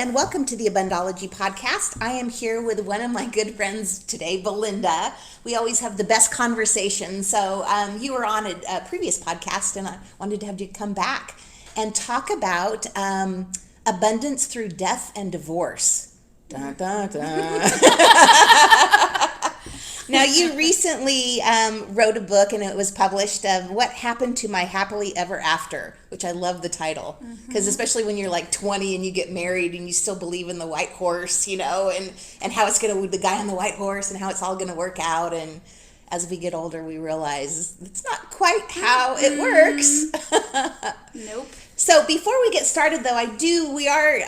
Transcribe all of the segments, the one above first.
and welcome to the Abundology podcast. I am here with one of my good friends today, Belinda. We always have the best conversation. So you were on a previous podcast, and I wanted to have you come back and talk about abundance through death and divorce. Dun, dun, dun. Now, you recently wrote a book, and it was published of What Happened to My Happily Ever After, which I love the title, because especially when you're like 20 and you get married and you still believe in the white horse, you know, and how it's going to, the guy on the white horse, and how it's all going to work out. And as we get older, we realize it's not quite how it works. Nope. So before we get started, though, we are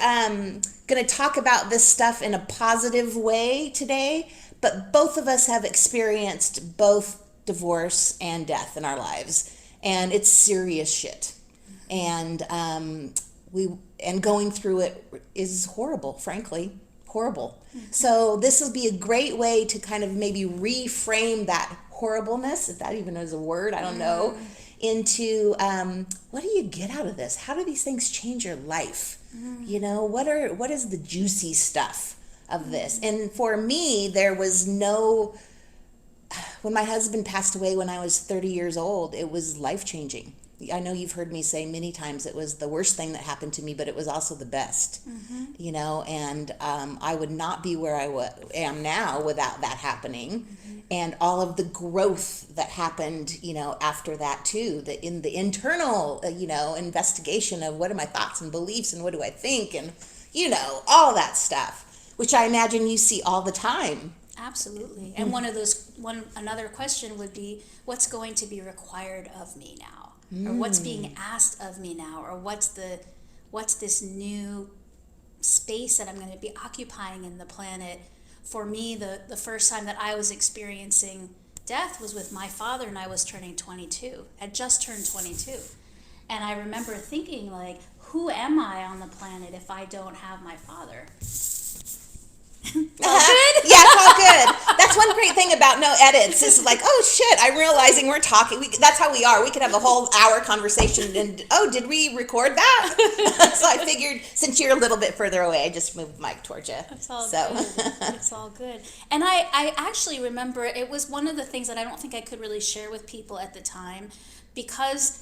going to talk about this stuff in a positive way today. But both of us have experienced both divorce and death in our lives, and it's serious shit. And going through it is horrible, frankly, horrible. Mm-hmm. So this will be a great way to kind of maybe reframe that horribleness, if that even is a word, I don't know, into what do you get out of this? How do these things change your life? You know, what is the juicy stuff of this? And for me, there was when my husband passed away when I was 30 years old, it was life-changing. I know you've heard me say many times it was the worst thing that happened to me, but it was also the best, you know, and I would not be where I am now without that happening. And all of the growth that happened, you know, after that too, in the internal, you know, investigation of what are my thoughts and beliefs and what do I think, and, you know, all that stuff, which I imagine you see all the time. Absolutely. And another question would be, what's going to be required of me now? Or what's being asked of me now? Or what's this new space that I'm going to be occupying in the planet? For me, the first time that I was experiencing death was with my father, and I was turning 22. I had just turned 22. And I remember thinking, like, who am I on the planet if I don't have my father? All good? Yeah, it's all good. That's one great thing about no edits. Is like, oh shit, I'm realizing we're talking. That's how we are. We could have a whole hour conversation and, oh, did we record that? So I figured since you're a little bit further away, I just moved the mic towards you. It's all good. It's all good. And I actually remember it was one of the things that I don't think I could really share with people at the time, because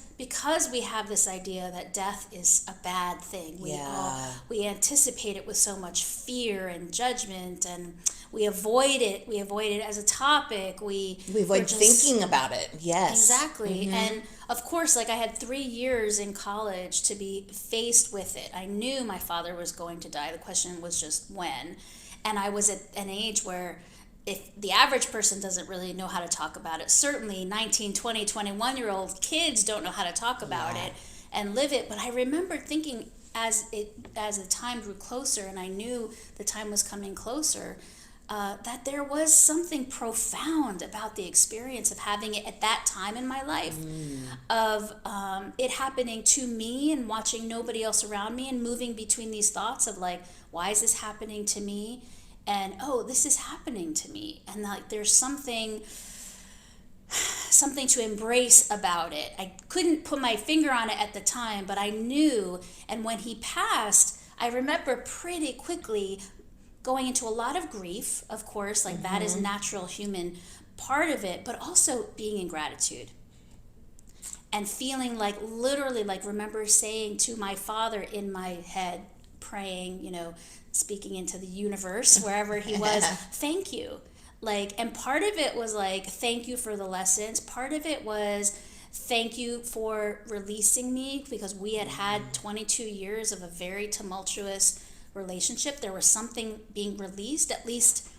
we have this idea that death is a bad thing. We anticipate it with so much fear and judgment, and we avoid it. We avoid it as a topic. We avoid thinking about it. Yes. Exactly. And of course, like, I had 3 years in college to be faced with it. I knew my father was going to die. The question was just when. And I was at an age where, if the average person doesn't really know how to talk about it, certainly 19, 20, 21-year-old kids don't know how to talk about it and live it. But I remember thinking as the time grew closer, and I knew the time was coming closer, that there was something profound about the experience of having it at that time in my life, of it happening to me and watching nobody else around me, and moving between these thoughts of, like, why is this happening to me? And, oh, this is happening to me. And, like, there's something to embrace about it. I couldn't put my finger on it at the time, but I knew. And when he passed, I remember pretty quickly going into a lot of grief, of course, like that is a natural human part of it, but also being in gratitude. And feeling like, literally, like, remember saying to my father in my head, praying, you know, speaking into the universe, wherever he was, thank you. Like, and part of it was like, thank you for the lessons. Part of it was, thank you for releasing me, because we had 22 years of a very tumultuous relationship. There was something being released, at least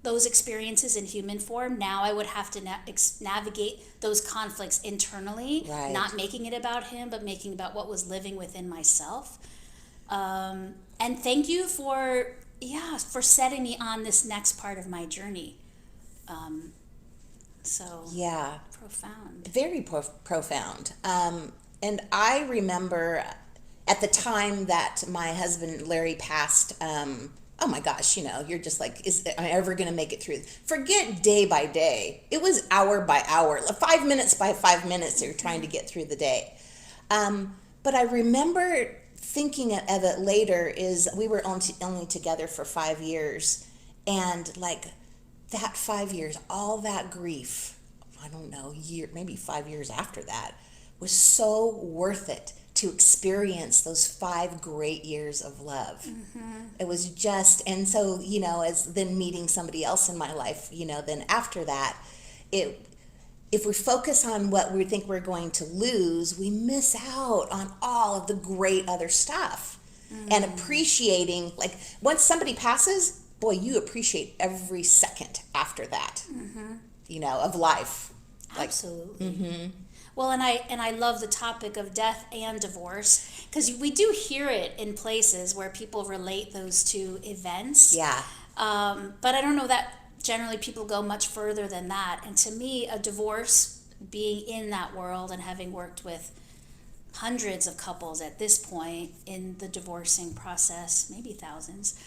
those experiences in human form. Now I would have to navigate those conflicts internally, not making it about him, but making about what was living within myself. And thank you for setting me on this next part of my journey. Profound. Very profound. And I remember at the time that my husband Larry passed, oh my gosh, you know, you're just like, am I ever going to make it through? Forget day by day. It was hour by hour, 5 minutes by 5 minutes, you're trying to get through the day. But I remember thinking of it later is we were only together for 5 years, and like that 5 years, all that grief, I don't know, maybe 5 years after that, was so worth it to experience those 5 great years of love. It was just, and so, as then meeting somebody else in my life, then after that, if we focus on what we think we're going to lose, we miss out on all of the great other stuff. And appreciating, like, once somebody passes, boy, you appreciate every second after that, of life. Absolutely. Well, and I love the topic of death and divorce, because we do hear it in places where people relate those two events. Yeah. But I don't know that generally people go much further than that. And to me, a divorce, being in that world and having worked with hundreds of couples at this point in the divorcing process, maybe thousands,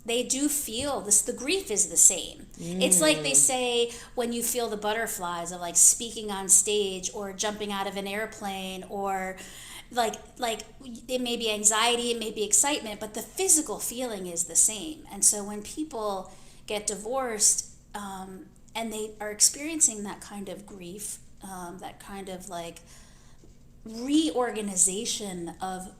they do feel this. The grief is the same. It's like they say when you feel the butterflies of like speaking on stage or jumping out of an airplane, or like it may be anxiety, it may be excitement, but the physical feeling is the same. And so when people get divorced and they are experiencing that kind of grief, that kind of like reorganization of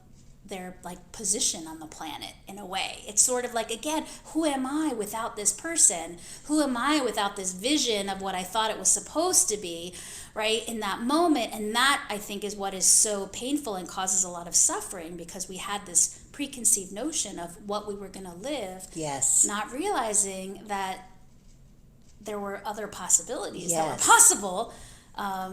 their like position on the planet, in a way, it's sort of like, again, who am I without this person? Who am I without this vision of what I thought it was supposed to be, right, in that moment? And that, I think, is what is so painful and causes a lot of suffering, because we had this preconceived notion of what we were going to live, Yes. not realizing that there were other possibilities that were Yes. possible.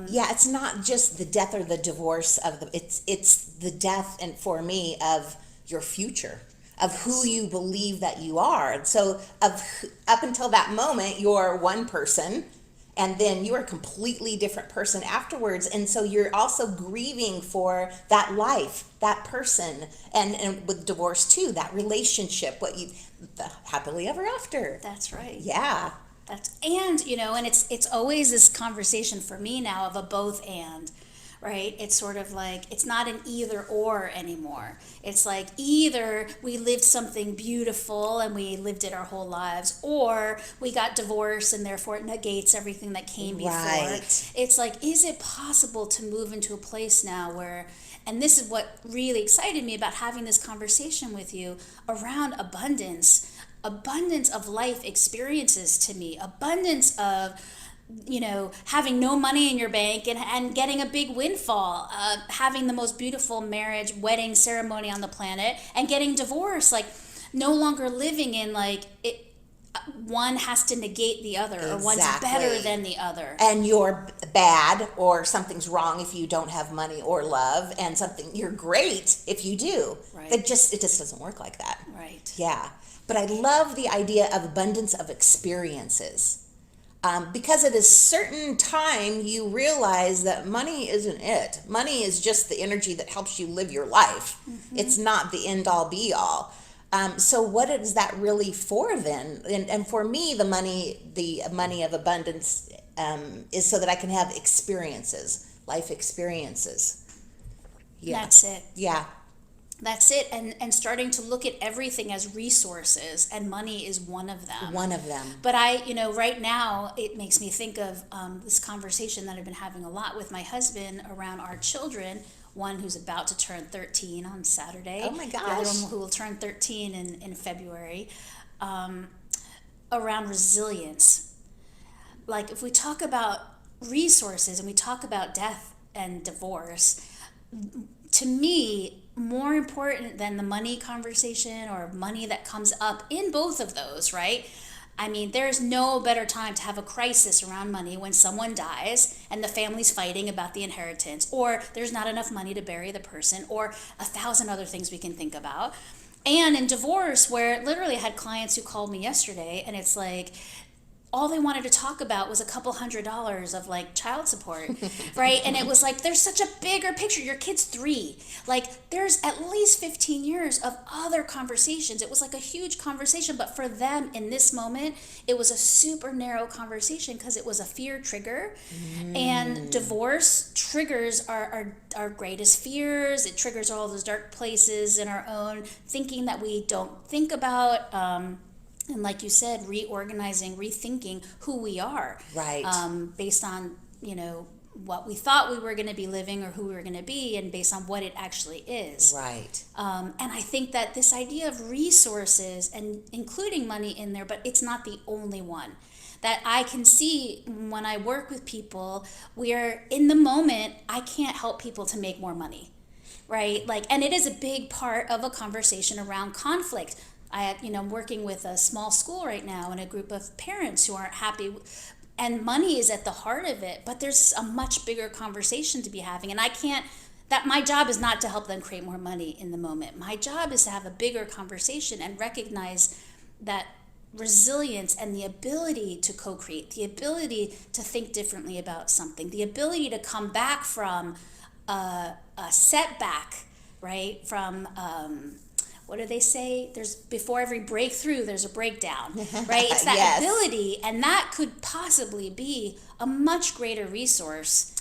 Yeah, it's not just the death or the divorce of it's the death, and for me, of your future, of who you believe that you are. And so up until that moment, you're one person, and then you're a completely different person afterwards. And so you're also grieving for that life, that person, and with divorce too, that relationship, the happily ever after. That's right. Yeah. And it's always this conversation for me now of a both and, right? It's sort of like, it's not an either or anymore. It's like either we lived something beautiful and we lived it our whole lives, or we got divorced and therefore it negates everything that came before. Right. It's like, is it possible to move into a place now where, and this is what really excited me about having this conversation with you around abundance of life experiences, to me, abundance of, having no money in your bank and getting a big windfall, having the most beautiful marriage, wedding ceremony on the planet, and getting divorced, like no longer living in like it. One has to negate the other, or one's better than the other. And you're bad or something's wrong if you don't have money or love, and you're great if you do. Right. It just doesn't work like that. Right. Yeah. But I love the idea of abundance of experiences. Because at a certain time, you realize that money isn't it. Money is just the energy that helps you live your life. It's not the end all be all. So what is that really for then? And for me, the money of abundance is so that I can have experiences, life experiences. Yeah. That's it. Yeah. That's it. And starting to look at everything as resources, and money is one of them. One of them. But right now, it makes me think of this conversation that I've been having a lot with my husband around our children. One who's about to turn 13 on Saturday. Oh my gosh. The other one who will turn 13 in February. Around resilience. Like, if we talk about resources and we talk about death and divorce, to me, more important than the money conversation or money that comes up in both of those, right? I mean, there's no better time to have a crisis around money when someone dies and the family's fighting about the inheritance, or there's not enough money to bury the person, or 1,000 other things we can think about. And in divorce, where literally I had clients who called me yesterday, and it's like, all they wanted to talk about was a couple $100 of like child support, right? And it was like, there's such a bigger picture. Your kid's 3. Like, there's at least 15 years of other conversations. It was like a huge conversation, but for them in this moment, it was a super narrow conversation because it was a fear trigger. And divorce triggers our greatest fears. It triggers all those dark places in our own thinking that we don't think about. And like you said, reorganizing, rethinking who we are. Right. Based on, what we thought we were going to be living or who we were going to be, and based on what it actually is. Right. And I think that this idea of resources, and including money in there, but it's not the only one. That I can see when I work with people, where in the moment, I can't help people to make more money. Right? Like, and it is a big part of a conversation around conflict. I'm working with a small school right now and a group of parents who aren't happy, and money is at the heart of it, but there's a much bigger conversation to be having. And my job is not to help them create more money in the moment. My job is to have a bigger conversation and recognize that resilience and the ability to co-create, the ability to think differently about something, the ability to come back from a setback, right? From, what do they say? Before every breakthrough, there's a breakdown, right? It's that Yes. ability, and that could possibly be a much greater resource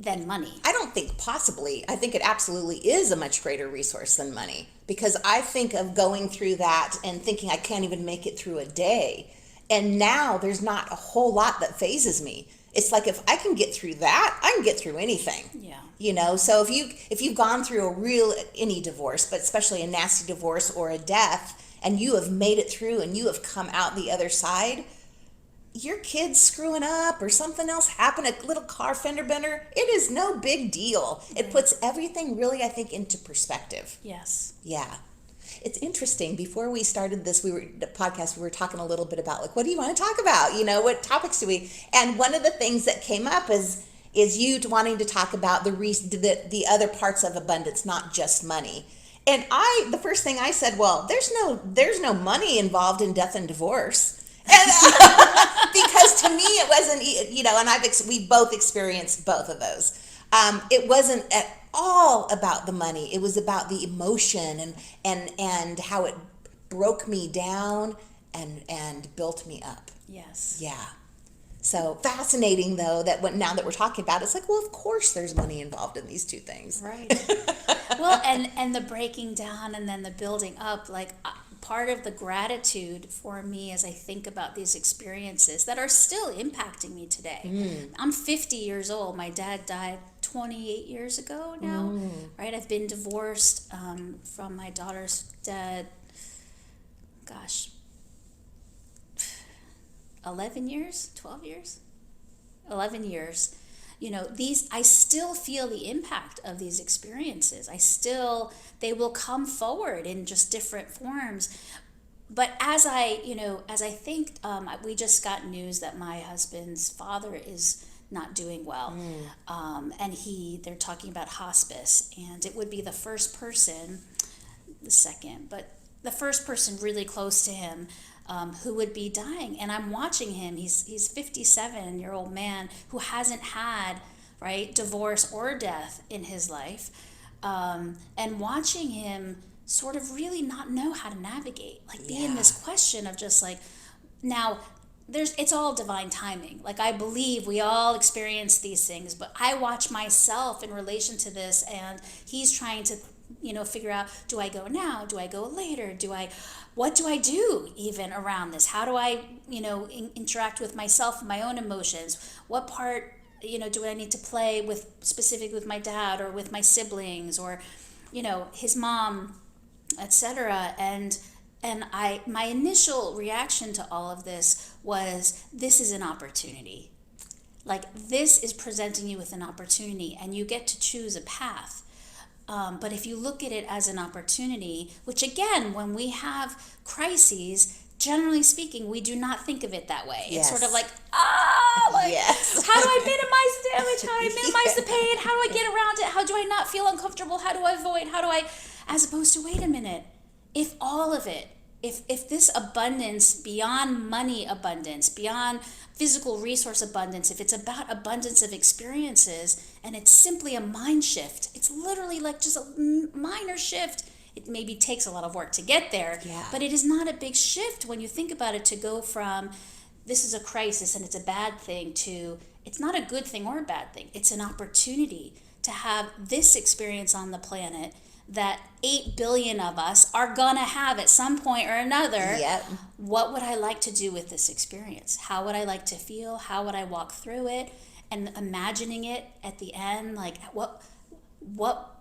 than money. I don't think possibly. I think it absolutely is a much greater resource than money, because I think of going through that and thinking I can't even make it through a day. And now there's not a whole lot that phases me. It's like, if I can get through that, I can get through anything. Yeah. So if you've gone through any divorce, but especially a nasty divorce or a death, and you have made it through and you have come out the other side, your kid's screwing up or something else happened, a little car fender bender, it is no big deal. It puts everything really, I think, into perspective. Yes. Yeah. It's interesting. Before we started the podcast, we were talking a little bit about, like, what do you want to talk about? What topics do we? And one of the things that came up is you wanting to talk about the other parts of abundance, not just money. And the first thing I said, well, there's no money involved in death and divorce. And, because to me it wasn't, and we both experienced both of those. It wasn't at all about the money. It was about the emotion and how it broke me down and built me up. Yes. Yeah. So fascinating, though, that now that we're talking about it, it's like, well, of course there's money involved in these two things. Right. Well, and the breaking down and then the building up, like, part of the gratitude for me as I think about these experiences that are still impacting me today. I'm 50 years old. My dad died 28 years ago now, right? I've been divorced from my daughter's dad, 11 years, 12 years, 11 years. I still feel the impact of these experiences. They will come forward in just different forms. But as I think, we just got news that my husband's father is not doing well. And they're talking about hospice, and it would be the first person really close to him who would be dying. And I'm watching him. He's 57-year-old man who hasn't had, right, divorce or death in his life, and watching him sort of really not know how to navigate, like be in this question of just like, now it's all divine timing. Like, I believe we all experience these things, but I watch myself in relation to this, and he's trying to figure out, do I go now? Do I go later? What do I do even around this? How do I, interact with myself and my own emotions? What part, do I need to play specific with my dad or with my siblings or, his mom, etc. And my initial reaction to all of this was, this is an opportunity. Like, this is presenting you with an opportunity, and you get to choose a path. But if you look at it as an opportunity, which again, when we have crises, generally speaking, we do not think of it that way. Yes. It's sort of like, yes. How do I minimize the damage? How do I minimize the pain? How do I get around it? How do I not feel uncomfortable? How do I avoid? As opposed to, wait a minute, if all of it if this abundance, beyond money abundance, beyond physical resource abundance, if it's about abundance of experiences and it's simply a mind shift, it's literally like just a minor shift. It maybe takes a lot of work to get there, but it is not a big shift when you think about it, to go from this is a crisis and it's a bad thing to it's not a good thing or a bad thing. It's an opportunity to have this experience on the planet that 8 billion of us are gonna have at some point or another. Yep. What would I like to do with this experience? How would I like to feel? How would I walk through it? And imagining it at the end, like what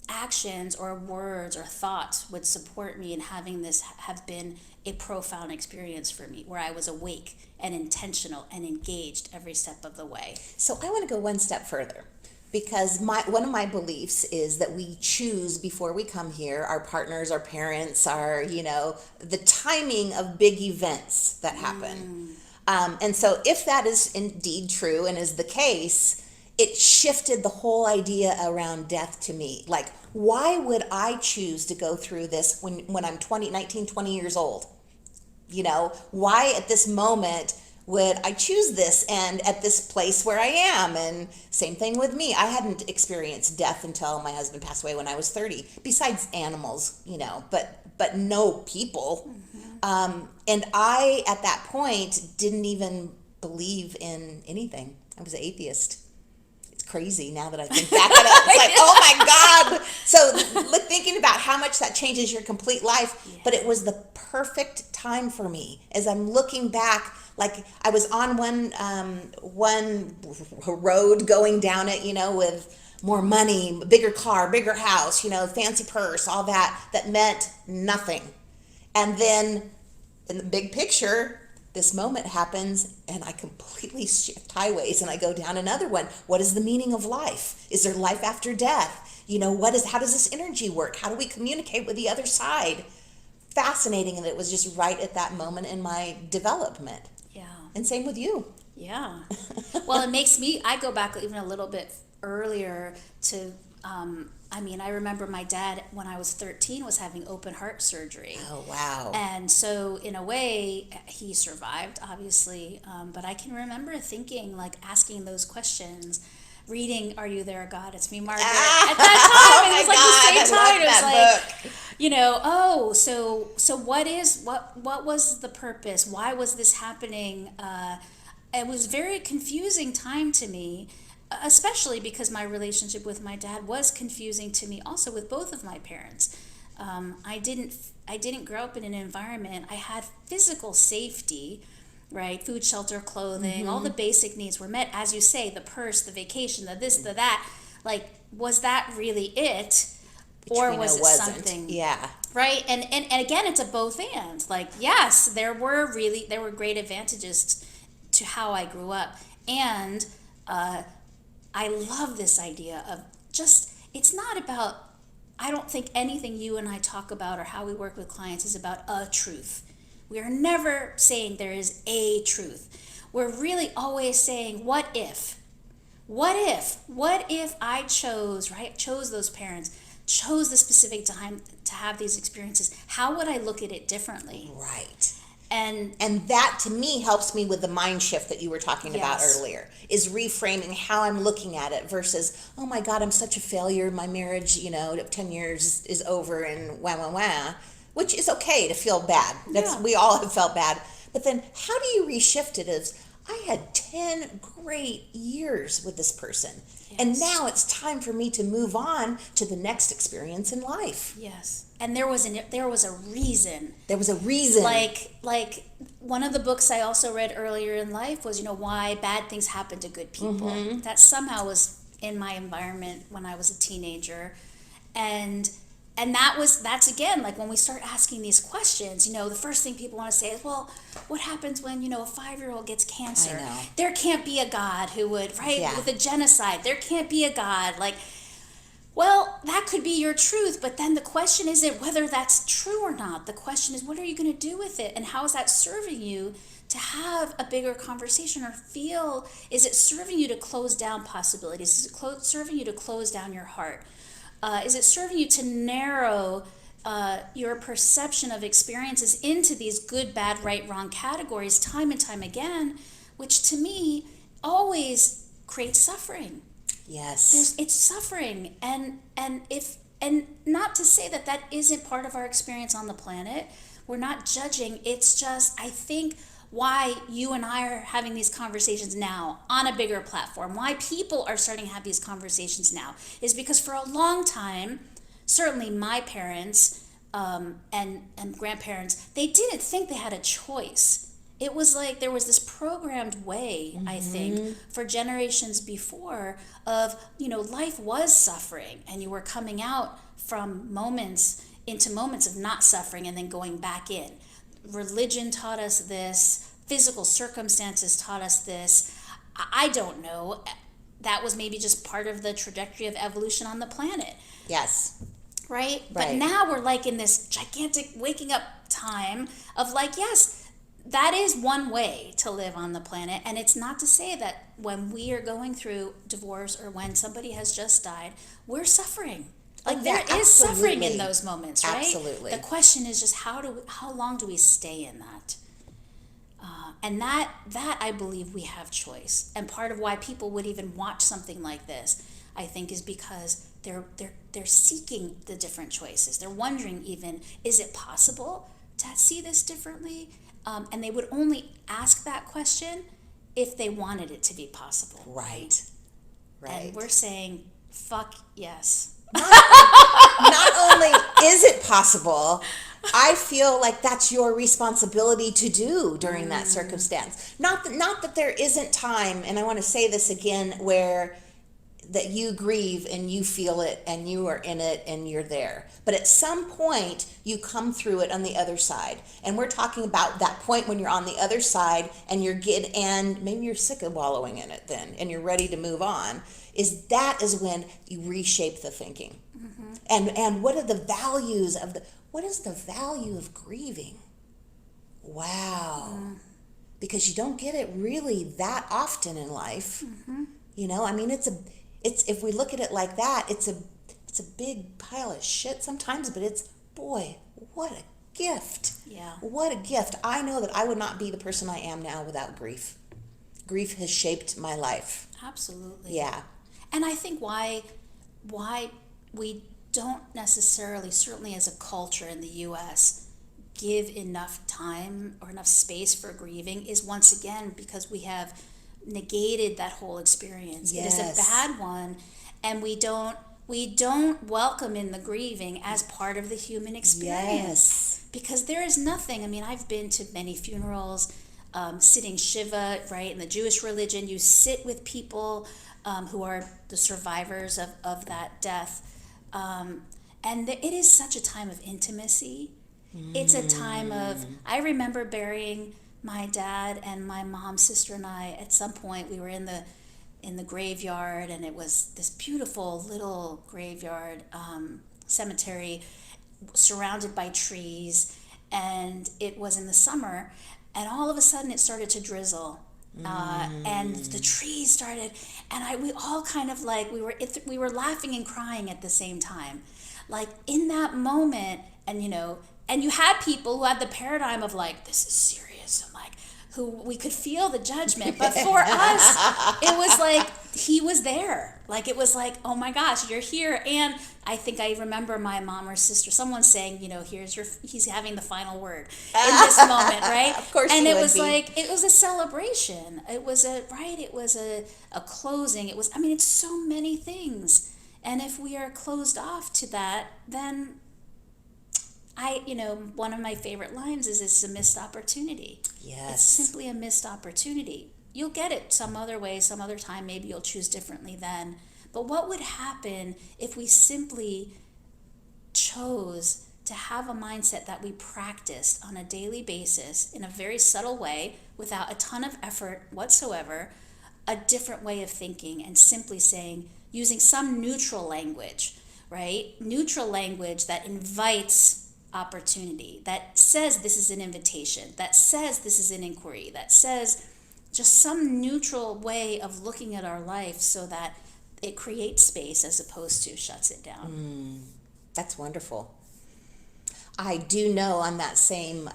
actions or words or thoughts would support me in having this have been a profound experience for me, where I was awake and intentional and engaged every step of the way. So I want to go one step further, because one of my beliefs is that we choose before we come here, our partners, our parents, the timing of big events that happen. And so if that is indeed true and is the case, it shifted the whole idea around death to me. Like, why would I choose to go through this when I'm 19, 20 years old? Why at this moment would I choose this and at this place where I am? And same thing with me. I hadn't experienced death until my husband passed away when I was 30, besides animals, but no people. And I, at that point, didn't even believe in anything. I was an atheist. It's crazy now that I think back at it. It's like, oh my God. So thinking about how much that changes your complete life. Yeah. But it was the perfect time for me. As I'm looking back, like I was on one road going down it, with more money, bigger car, bigger house, fancy purse, all that meant nothing. And then in the big picture, this moment happens and I completely shift highways and I go down another one. What is the meaning of life? Is there life after death? How does this energy work? How do we communicate with the other side? Fascinating. And it was just right at that moment in my development. Yeah. And same with you. Yeah. Well, it makes me, I go back even a little bit earlier to, I remember my dad, when I was 13, was having open heart surgery. Oh, wow. And so in a way, he survived, obviously. But I can remember thinking, like, asking those questions, reading Are You There, God? It's Me, Margaret. At that time, it was like the same time. It was like, so what was the purpose? Why was this happening? It was very confusing time to me, especially because my relationship with my dad was confusing to me also with both of my parents. I didn't grow up in an environment. I had physical safety, right? Food, shelter, clothing, all the basic needs were met. As you say, the purse, the vacation, the this, the that. Like, was that really it? Or was it something? Yeah. Right? And again, it's a both and. Like, yes, there were great advantages to how I grew up. And I love this idea of just, it's not about, I don't think anything you and I talk about or how we work with clients is about a truth. We are never saying there is a truth. We're really always saying, what if? What if I chose those parents, chose the specific time to have these experiences? How would I look at it differently? Right. And that to me helps me with the mind shift that you were talking about earlier, is reframing how I'm looking at it versus, oh my God, I'm such a failure. My marriage, 10 years is over and wah, which is okay to feel bad. We all have felt bad. But then how do you reshift it as, I had 10 great years with this person. Yes. And now it's time for me to move on to the next experience in life. Yes. And there was a reason. There was a reason. Like one of the books I also read earlier in life was, why bad things happen to good people. Mm-hmm. That somehow was in my environment when I was a teenager. And that's again, like when we start asking these questions, the first thing people want to say is, well, what happens when, a 5-year-old gets cancer? I know. There can't be a God who would, right? Yeah. With a genocide, there can't be a God. Like, well, that could be your truth, but then the question isn't whether that's true or not. The question is, what are you going to do with it? And how is that serving you to have a bigger conversation or feel, is it serving you to close down possibilities? Is it serving you to close down your heart? Is it serving you to narrow your perception of experiences into these good, bad, right, wrong categories time and time again, which to me always creates suffering. Yes. It's suffering, and not to say that that isn't part of our experience on the planet. We're not judging. It's just, I think, why you and I are having these conversations now on a bigger platform, why people are starting to have these conversations now, is because for a long time, certainly my parents and grandparents, they didn't think they had a choice. It was like there was this programmed way, I think, for generations before of, life was suffering, and you were coming out from moments into moments of not suffering and then going back in. Religion taught us this, physical circumstances taught us this. I don't know. That was maybe just part of the trajectory of evolution on the planet. Yes. Right? Right. But now we're like in this gigantic waking up time of like, yes, that is one way to live on the planet. And it's not to say that when we are going through divorce or when somebody has just died, we're suffering. Like there is suffering in those moments, right? Absolutely. The question is just how long do we stay in that? And that I believe we have choice. And part of why people would even watch something like this, I think, is because they're seeking the different choices. They're wondering even, is it possible to see this differently? And they would only ask that question if they wanted it to be possible. Right. And we're saying, fuck yes. Not only is it possible, I feel like that's your responsibility to do during that circumstance. Not that there isn't time, and I want to say this again, where that you grieve and you feel it and you are in it and you're there. But at some point, you come through it on the other side. And we're talking about that point when you're on the other side and and maybe you're sick of wallowing in it then and you're ready to move on. Is when you reshape the thinking. And what are the values what is the value of grieving? Wow. Because you don't get it really that often in life. I mean, it's if we look at it like that, it's a big pile of shit sometimes, but boy, what a gift. Yeah. What a gift. I know that I would not be the person I am now without grief. Grief has shaped my life. Absolutely. Yeah. And I think why we don't necessarily, certainly as a culture in the U.S., give enough time or enough space for grieving is once again because we have negated that whole experience. Yes. It is a bad one, and we don't welcome in the grieving as part of the human experience. Yes. Because there is nothing. I mean, I've been to many funerals, sitting Shiva, right? In the Jewish religion, you sit with people who are the survivors of that death. And it is such a time of intimacy. It's a time of, I remember burying my dad and my mom, sister, and I. At some point, we were in the graveyard, and it was this beautiful little graveyard cemetery surrounded by trees, and it was in the summer, and all of a sudden it started to drizzle. And the trees started, and we all kind of like we were laughing and crying at the same time, like in that moment. And you had people who had the paradigm of like, this is serious, and like who we could feel the judgment, but for us it was like he was there. Like it was like, oh my gosh, you're here. And I think I remember my mom or sister, someone saying, he's having the final word in this moment, right? Of course. And it was like, it was a celebration. It was a closing. It's so many things. And if we are closed off to that, then one of my favorite lines is, it's a missed opportunity. Yes. It's simply a missed opportunity. You'll get it some other way, some other time. Maybe you'll choose differently then. But what would happen if we simply chose to have a mindset that we practiced on a daily basis in a very subtle way, without a ton of effort whatsoever, a different way of thinking, and simply saying, using some neutral language, right? Neutral language that invites opportunity, that says this is an invitation, that says this is an inquiry, that says just some neutral way of looking at our life so that it creates space as opposed to shuts it down. That's wonderful. I do know on that same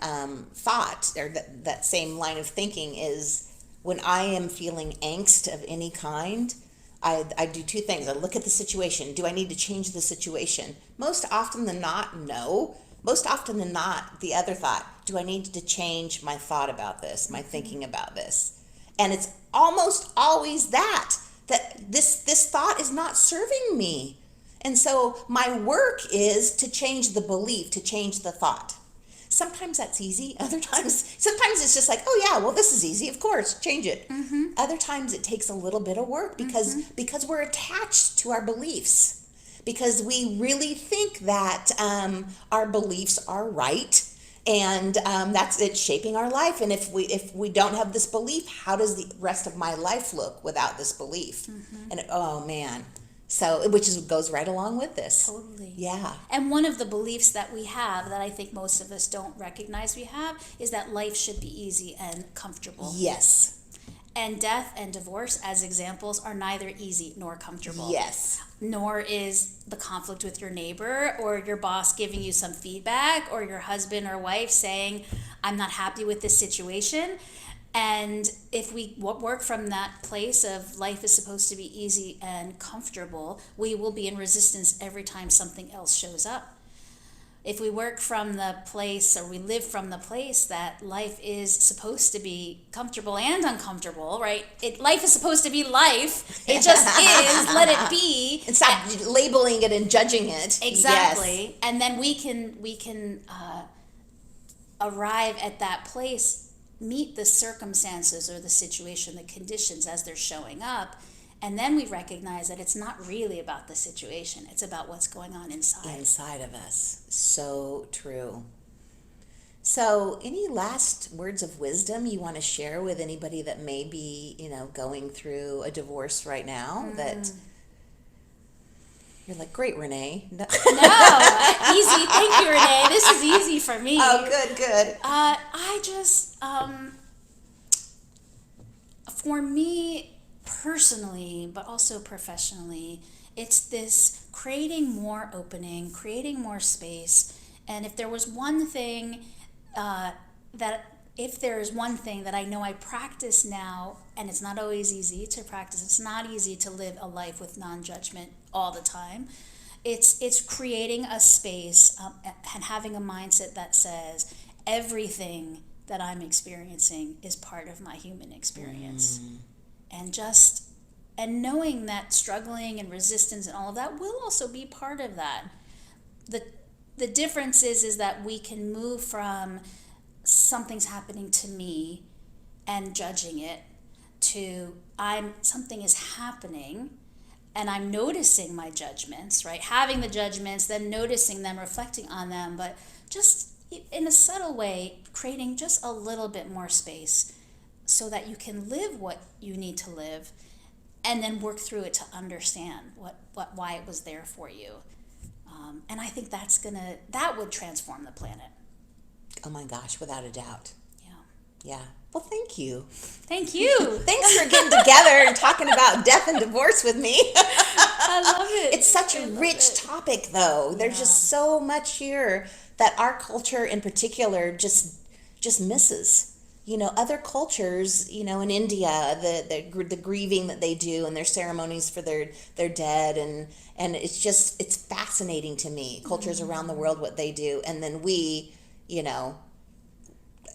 thought, or that same line of thinking, is when I am feeling angst of any kind, I do two things. I look at the situation. Do I need to change the situation? Most often than not, no. Most often than not, the other thought, do I need to change my thought about this, my thinking about this? And it's almost always that this thought is not serving me. And so my work is to change the belief, to change the thought. Sometimes that's easy. Sometimes it's just like, oh yeah, well, this is easy. Of course, change it. Other times it takes a little bit of work because we're attached to our beliefs, because we really think that our beliefs are right, and that's it shaping our life. And if we don't have this belief, how does the rest of my life look without this belief? And oh man. So, goes right along with this. Totally. Yeah. And one of the beliefs that we have that I think most of us don't recognize we have is that life should be easy and comfortable. Yes. And death and divorce, as examples, are neither easy nor comfortable. Yes. Nor is the conflict with your neighbor, or your boss giving you some feedback, or your husband or wife saying, I'm not happy with this situation. And if we work from that place of life is supposed to be easy and comfortable, we will be in resistance every time something else shows up. If we work from the place, or we live from the place that life is supposed to be comfortable and uncomfortable, right? Life is supposed to be life. It just is. Let it be. And stop labeling it and judging it. Exactly. Yes. And then we can arrive at that place, meet the circumstances or the situation, the conditions as they're showing up, and then we recognize that it's not really about the situation. It's about what's going on inside of us. So true. So, any last words of wisdom you want to share with anybody that may be, going through a divorce right now? That you're like, great, Renee. No, easy. Thank you, Renee. This is easy for me. Oh, good. I just, for me personally, but also professionally, it's this creating more opening, creating more space. And if there was one thing if there is one thing that I know I practice now, and it's not always easy to practice, it's not easy to live a life with non-judgment all the time. It's creating a space and having a mindset that says everything that I'm experiencing is part of my human experience. And knowing that struggling and resistance and all of that will also be part of that. The difference is that we can move from something's happening to me and judging it to something is happening and I'm noticing my judgments, right? Having the judgments, then noticing them, reflecting on them, but just in a subtle way, creating just a little bit more space so that you can live what you need to live and then work through it to understand why it was there for you. And I think that would transform the planet. Oh my gosh, without a doubt. Yeah. Well, thank you. Thank you. Thanks for getting together and talking about death and divorce with me. I love it. It's such a rich topic, though. There's just so much here that our culture in particular just misses. Other cultures, in India, the grieving that they do and their ceremonies for their dead, and it's fascinating to me. Cultures around the world, what they do, and then we,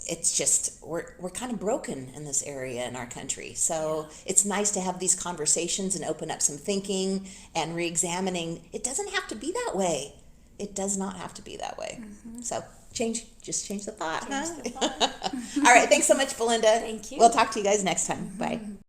it's just we're kind of broken in this area in our country. So it's nice to have these conversations and open up some thinking and re-examining. It doesn't have to be that way. It does not have to be that way. So change the thought. Change the thought. All right. Thanks so much, Belinda. Thank you. We'll talk to you guys next time. Bye.